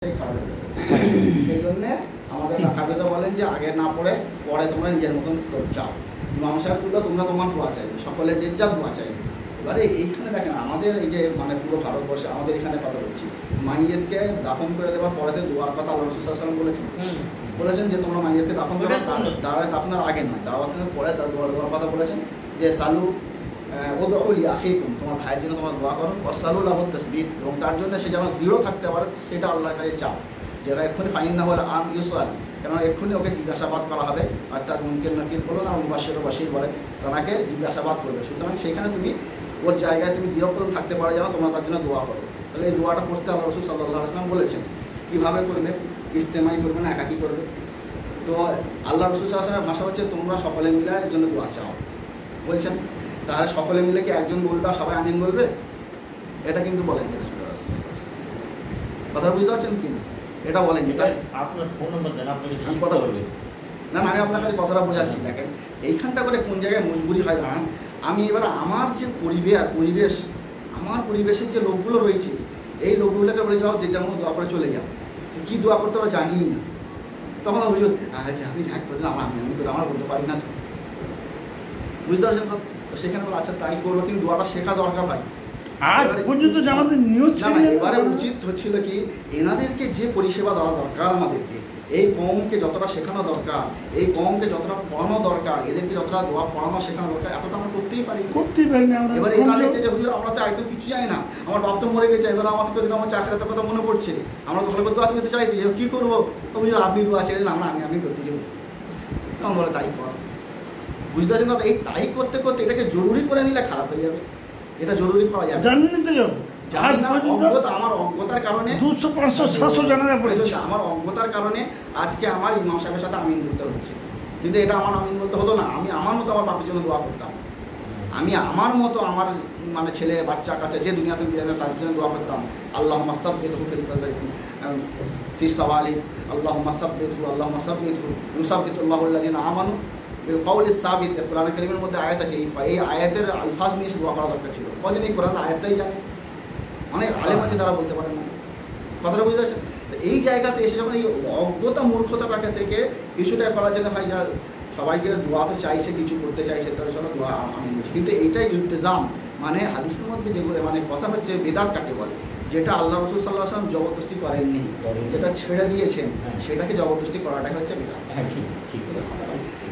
সেই জন্যে আমাদের কাবিলা বলেন যে আগে না পড়ে পরে তোমরা নিজের মতন চাও। ইমাম সাহেব তুললে তোমরা তোমার দোয়া চাইবে, সকলে যে যা দোয়া চাইবে। এবারে এইখানে দেখেন আমাদের এই যে মানে পুরো ভারতবর্ষে আমাদের এখানে কথা বলছি, মাইয়েরকে দাফন করে দেওয়ার পরেতে দোয়ার কথা আল্লাহ রাসূল সাল্লাল্লাহু আলাইহি ওয়াসাল্লাম বলেছেন যে তোমরা মাইয়েরকে দাফন করে দাফনের আগে নয়, দাওয়াতের পরে দোয়ার কথা বলেছেন যে সালু ওদউলি আখিকুম, তোমার ভাইয়ের জন্য তোমার দোয়া করো, ওয়াসালু লাহু তাসবিত, এবং তার জন্য সে যেন দৃঢ় থাকতে পারে সেটা আল্লাহর কাছে চাও। যেটা এক্ষুনি ফাইন হল আম ইউসাল, কেননা এক্ষুনি ওকে জিজ্ঞাসাবাদ করা হবে, আর তার মুমকিন নাকির বলো না মুবাশশির বাশীর বলে তোমাকে জিজ্ঞাসাবাদ করবে। সুতরাং সেখানে তুমি ওর জায়গায় তুমি দৃঢ়প্রণ থাকতে পারো যেন তোমরা তার জন্য দোয়া করো। তাহলে এই দোয়াটা করতে আল্লাহ রাসূল সাল্লাল্লাহু আলাইহি ওয়াসাল্লাম বলেছেন। কীভাবে করবে? ইজতেমাই করবে না একাকী করবে? তো আল্লাহ রাসূল সাল্লাল্লাহু আলাইহি ওয়াসাল্লামের ভাষা হচ্ছে তোমরা সকলে মিলে এর জন্য দোয়া চাও বলছেন। তাহলে সকলে মিলে কি একজন বলবে আর সবাই আমিন বলবে? এটা কিন্তু বলেন কথা বুঝতে পারছেন কি না? এটা বলেনি। আপনার ফোন নাম্বার দেন, আপনাকে আমি কথা বলছি না, আমি আপনার কাছে কথাটা বোঝাচ্ছি। দেখেন এইখানটা করে কোন জায়গায় মজবুরি হয় না, আমি এবার আমার যে পরিবেশ আমার পরিবেশের যে লোকগুলো রয়েছে এই লোকগুলোকে বলে যাও যে যেমন দোয়া করে চলে যাও, কী দোয়া করতে ওরা জানিই না। তখন অভিযোগ আপনি ঝাঁক করতেন আমি করে আমার বলতে পারি না, তো বুঝতে পারছেন? তো সেখানে বলে আচ্ছা তাই করবো, কিন্তু দোয়াটা শেখা দরকার ভাই। আজ পর্যন্ত যে আমাদের নিউজ এবারে উচিত হচ্ছিল কি এনাদেরকে যে পরিষেবা দেওয়া দরকার, আমাদেরকে এই কওমকে যতটা শেখানো দরকার, এই কওমকে যতটা পড়ানো দরকার, এদেরকে যতটা দোয়া পড়ানো শেখানো দরকার, এতটা আমরা করতেই পারি না। এবার এরা দেখছে যে হুজুর আমরা তো একদম কিছু জানি না, আমার বাপ তো মরে গেছে, এবার আমাকে আমার চাকরিটার কথা মনে পড়ছে, আমরা ভালো করে দোয়া করতে চাইছি, কী করবো? তো হুজুর আপনি দোয়া ছেড়ে আমরা আমি করতে যাবো, তখন বলে তাই কর। বুঝতে পারছেন না? এই তাই করতে করতে এটাকে জরুরি করে নিলে খারাপ হয়ে যাবে। এটা জরুরি করা যাবে আমার অজ্ঞতার কারণে 200-500-700 জানা পড়েছে। আমার অজ্ঞতার কারণে আজকে আমার ইমাম সাহেবের সাথে আমিন বলতে হচ্ছে, কিন্তু এটা আমার আমিন বলতে হতো না। আমি আমার মতো আমার বাপের জন্য দোয়া করতাম, আমি আমার মতো আমার মানে ছেলে বাচ্চা কাছে যে দুনিয়াতে তার জন্য দোয়া করতাম। আল্লাহুম্মা সাব্বিতহু ফি সাওয়ালি, আল্লাহুম্মা সাব্বিতহু, আল্লাহুম্মা সাব্বিতহু ইউসাব্বিতুল্লাহু আল্লাযিনা আমানু বিল কওলি সাবিত। কোরআন কারীমের মধ্যে আয়াত আছে, এই আয়াতের আলফাজ নিয়ে দোয়া করা দরকার ছিল। কজন এই কোরআন আয়াতটাই জানে? অনেক আলেম আছে তারা বলতে পারেন না। কথাটা বুঝতে পারছেন? তো এই জায়গাতে এসে যখন এই অজ্ঞতা মূর্খতাটাকে থেকে কিছুটা করা যেতে হয়, যার সবাইকে দোয়া তো চাইছে, কিছু করতে চাইছে, তার জন্য দোয়া আমি বলছি, কিন্তু এইটাই ইলতিজাম মানে হাদিসের মধ্যে যেগুলো মানে কথা হচ্ছে বেদাত কাকে বলে, যেটা আল্লাহ রাসূল সাল্লাল্লাহু আলাইহি ওয়াসাল্লাম জবরদস্তি করেননি, যেটা ছেড়ে দিয়েছেন সেটাকে জবরদস্তি করাটাই হচ্ছে বেদাত।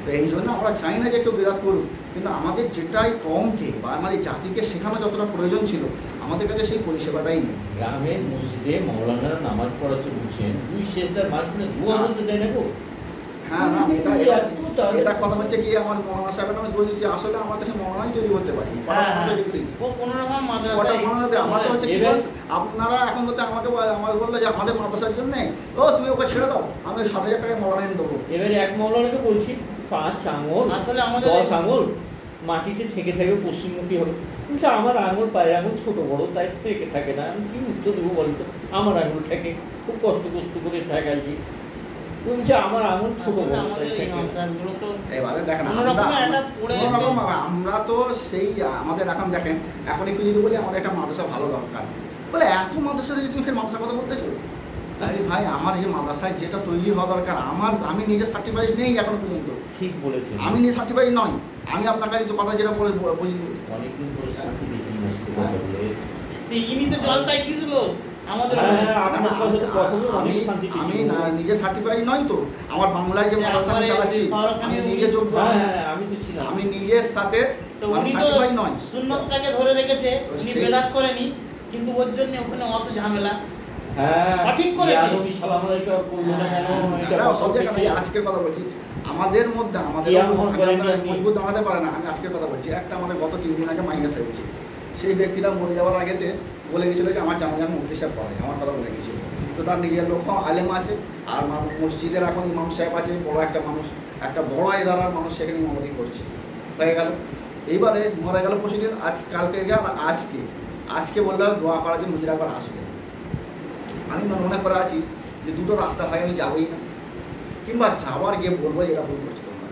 তো এই জন্য আমরা চাই না যে কেউ বেদাত করুক, কিন্তু আমাদের যেটাই কমকে বা আমাদের জাতিকে শেখানো যতটা প্রয়োজন ছিল আমাদের কাছে সেই পরিষেবাটাই নেই। গ্রামের মসজিদে মাওলানারা নামাজ পড়াতে বলছেন, দুই সেজদার মাঝখানে দোয়া বলতে দেয় না গো। হ্যাঁ না, এটা কথা হচ্ছে কি আমার মৌলানা সাহেবের নামে দোষ দিচ্ছি, আসলে আমার কাছে মৌলানাই তৈরি করতে পারি। আপনারা এখন বলতে আমাকে বললো যে আমাদের মাদ্রাসার জন্য তুমি ওকে ছেড়ে দাও, আমি 7,000 টাকায় মৌলানা এনে দেবো। এবারে এক মৌলানাকে বলছি 5 আঙুল, আসলে আমাদের 10 আঙুল মাটিতে থেকে থাকে পশ্চিমমুখী হবে, কিন্তু আমার আঙুল পায়ের আঙুল ছোট বড় তাই থেকে থাকে না। আমি কি উত্তর দেবো বলতো? আমার আঙুলটাকে খুব কষ্ট করে ঠেকাইছি, আমার আঙুল ছোট বড়। এবারে দেখেন আমরা তো সেই আমাদের এখন দেখেন এখন একটু যদি বলি আমাদের একটা মাদ্রাসা ভালো দরকার, বলে এত মাদ্রাসা যদি তুমি ফের মাদ্রাসার কথা বলতেছো। আরে ভাই আমার এই মাদ্রাসায় যেটা তৈরি হওয়া দরকার, আমি নিজে সার্টিফাইড নেই এখন পর্যন্ত। ঠিক বলেছেন, আমি নিজে সার্টিফাইড নয়। আমি আপনার কাছে কথা যেটা বলে বুঝি অনেকদিন ধরে জল চাইতেছিল আমাদের। আমি নিজে সার্টিফাইড নই, তো আমার বাংলায় যে মাদ্রাসা চালাচ্ছি আমি নিজে যোগ্য, আমি নিজের সাথে সার্টিফাইড নয়। সুন্নতটাকে ধরে রেখেছে, উনি বেদাত করেনি, কিন্তু ওর জন্য ওখানে অত ঝামেলা। সঠিক করেছে সব জায়গায়। আজকের কথা বলছি আমাদের মধ্যে আমাদের মজবুত আমাদের পারে না। আমি আজকের কথা বলছি, একটা আমাদের গত 3 দিন আগে মাইনে হয়েছে, সেই ব্যক্তিটা মরে যাওয়ার আগেতে বলে গেছিলো যে আমার জানা মুফতি সাহেব পড়ে, আমার কথা বলে গেছিল। তো তার নিজের লোক আলেম আছে, আর মসজিদের এখন ইমাম সাহেব আছে, বড় একটা মানুষ, একটা বড় এদারার মানুষ সেখানে ইমামতি করছে, হয়ে গেল। এইবারে মরে গেল পরশুদিন, কালকে আজকে বললে দোয়া করার জন্য হুজুর একবার আসবে। আমি মনে করে আছি যে দুটো রাস্তা হয়, আমি যাবোই না, কিংবা যাওয়ার গিয়ে বলবো এটা ভুল করছি তোমরা।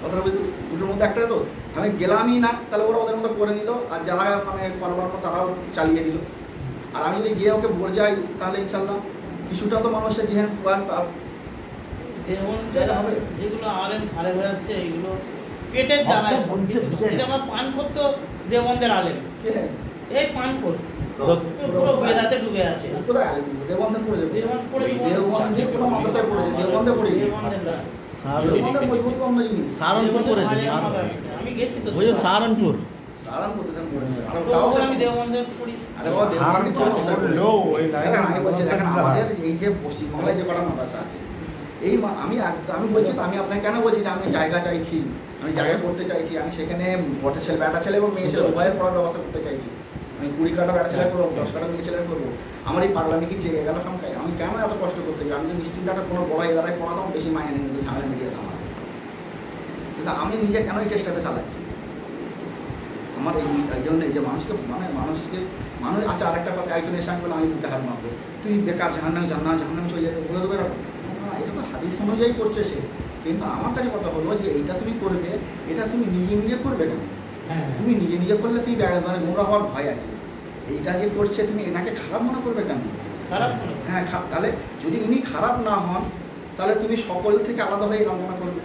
কথাটা বুঝলি? দুটোর মধ্যে একটা তো আমি গেলামই না, তাহলে ওরা ওদের মতো করে নিল, আর যারা মানে করবার মতো তারাও চালিয়ে দিল। আর আমি যদি গিয়ে ওকে বলে যাই তাহলে ইনশাল্লাহ কিছুটা তো মানুষের যেহেন হবে যেগুলো আলেম ঘরে হয়ে আসছে এইগুলো পেটে জ্বালায় আমার পান করতো দেবন্দের আলেম এই পান কর পুরো বেদাতে ডুবে আছে কোথায় আলেম দেবন্দে পড়েছে দেবন্দ পড়ে দেবন্দে কোনো মাদ্রাসায় পড়েছে দেবন্দে পড়ে সাহারানপুর পড়েছে আমি গেছি তো ওই সাহারানপুর আমি দেবন্দে পড়ি এই যে পশ্চিমবাংলায় যে কটা মাদ্রাসা আছে এই আমি বলছি তো আমি আপনাকে কেন বলছি যে আমি জায়গা চাইছি আমি জায়গা করতে চাইছি আমি সেখানে বটে ছেলে বেটা ছেলে এবং মেয়ে ছেলে উভয়ের পড়ার ব্যবস্থা করতে চাইছি আমি 20 কাটা বেটা ছেলে করবো 10 কাটা মেয়ে ছেলে করবো আমার এই পাগলামি কি চেয়ে গেল খামখাই আমি কেন এত কষ্ট করতে চাই আমি যদি নিশ্চিন্তাটা কোনো বড় এলাকায় পড়াতাম বেশি মাইনে নিয়ে কিন্তু ঝামেলা মিডিয়ে আমার কিন্তু আমি নিজে কেন এই চেষ্টাটা চালাচ্ছি আমার এই জন্য যে মানুষকে মানুষ আচ্ছা আরেকটা কথা একজন এসে আমি বলে আমি বুকে হাত মারবো তুই বেকার জাহান্নামে চলে যাবে বলে দেবে এরকম না এটা তো হাদিস অনুযায়ী করছে সে কিন্তু আমার কাছে কথা হলো যে এইটা তুমি করবে এটা তুমি নিজে করবে কেন তুমি নিজে করলে তুই মানে গোমরা হওয়ার ভয় আছে এইটা যে করছে তুমি এনাকে খারাপ মনে করবে কেন খারাপ হ্যাঁ তাহলে যদি ইনি খারাপ না হন তাহলে তুমি সকল থেকে আলাদা হয়ে কামনা করবে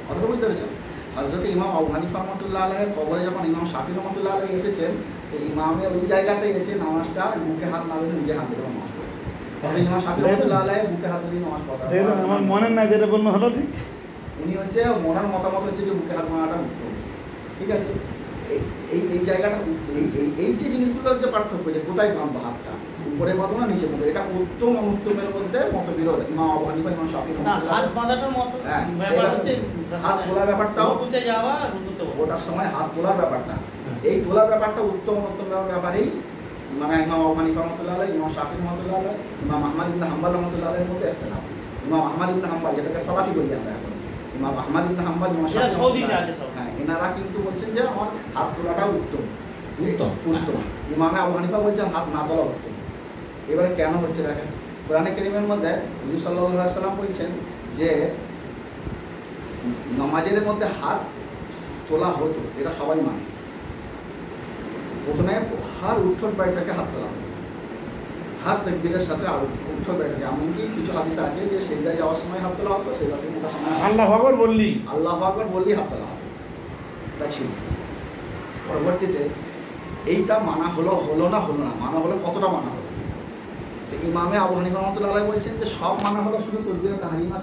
অতটা বুঝতে পেরেছো হযরত ইমাম আবু হানিফা রাহমাতুল্লাহ আলাইহির কবরে যখন ইমাম শাফি রাহমাতুল্লাহ আলাইহি এসেছেন তো ইমামে ওই জায়গাতে এসে নামাজটা বুকে হাত না বেঁধে নিজে হাত ধরে নামাজ পড়েছে তবে ইমাম শাফি রাহমাতুল্লাহ আলাইহি বুকে হাত ধরে নামাজ পড়া আমার মনে না যেটা বলনো হলো ঠিক উনি হচ্ছে মনের মতামত হচ্ছে যে বুকে হাত মারাটা উত্তম ঠিক আছে এই জায়গাটা এই যে জিনিসগুলোর যে পার্থক্য যে কোথায় বাঁধবো হাতটা উপরে বাঁধবো না নিচে বাঁধবো এটা উত্তম অনুত্তমের মধ্যে মতবিরোধ ইমাম আবু হানিফা ইমাম শাফি হাত বাঁধাটার ব্যাপার হচ্ছে হাত তোলার ব্যাপারটাও রুকুতে যাওয়া রুকুতে ওটার সময় হাত তোলার ব্যাপারটা এই তোলার ব্যাপারটা উত্তম অনুত্তম ব্যাপারেই মানে ইমাম আবু হানিফা রাহমাতুল্লাহ আলাইহি ইমাম শাফি রাহমাতুল্লাহ আলাইহি ইমাম আহমদ ইবনে হাম্বল রাহমাতুল্লাহ আলাইহির মধ্যে ইখতিলাফ ইমাম আহমদ ইবনে হাম্বল যেটাকে সালাফি বলি আমরা এখন ইমাম আহমদ ইবনে হাম্বল ইমাম শাফি সৌদিতে আছে সব হ্যাঁ এনারা কিন্তু বলছেন যে আমার হাত তোলাটা উত্তম ইমাম আবু হানিফা বলছেন হাত না তোলা উত্তম এবারে কেন হচ্ছে দেখেন কোরআনে কারীমের মধ্যে নবী সাল্লাল্লাহু আলাইহি ওয়াসাল্লাম বলছেন যে নামাজের মধ্যে হাত তোলা হতো এটা সবাই মানে প্রথমে হার উঠোন বাইটাকে হাত তোলা হতো হাত তাকবীরের সাথে উঠোন বাইটাকে এমনকি কিছু হাদিস আছে যে সেজদায় যাওয়ার সময় হাত তোলা হতো সেজদা থেকে ওঠার সময় আল্লাহু আকবার বললি হাত তোলা হতো এটা ছিল পরবর্তীতে এইটা মানা হলো না মানা হলো কতটা মানা হলো তো ইমামে আবু হানিফা রাহমাতুল্লাহ আলাইহি বলছেন যে সব মানা হলো শুধু তাকবীরে তাহরিমা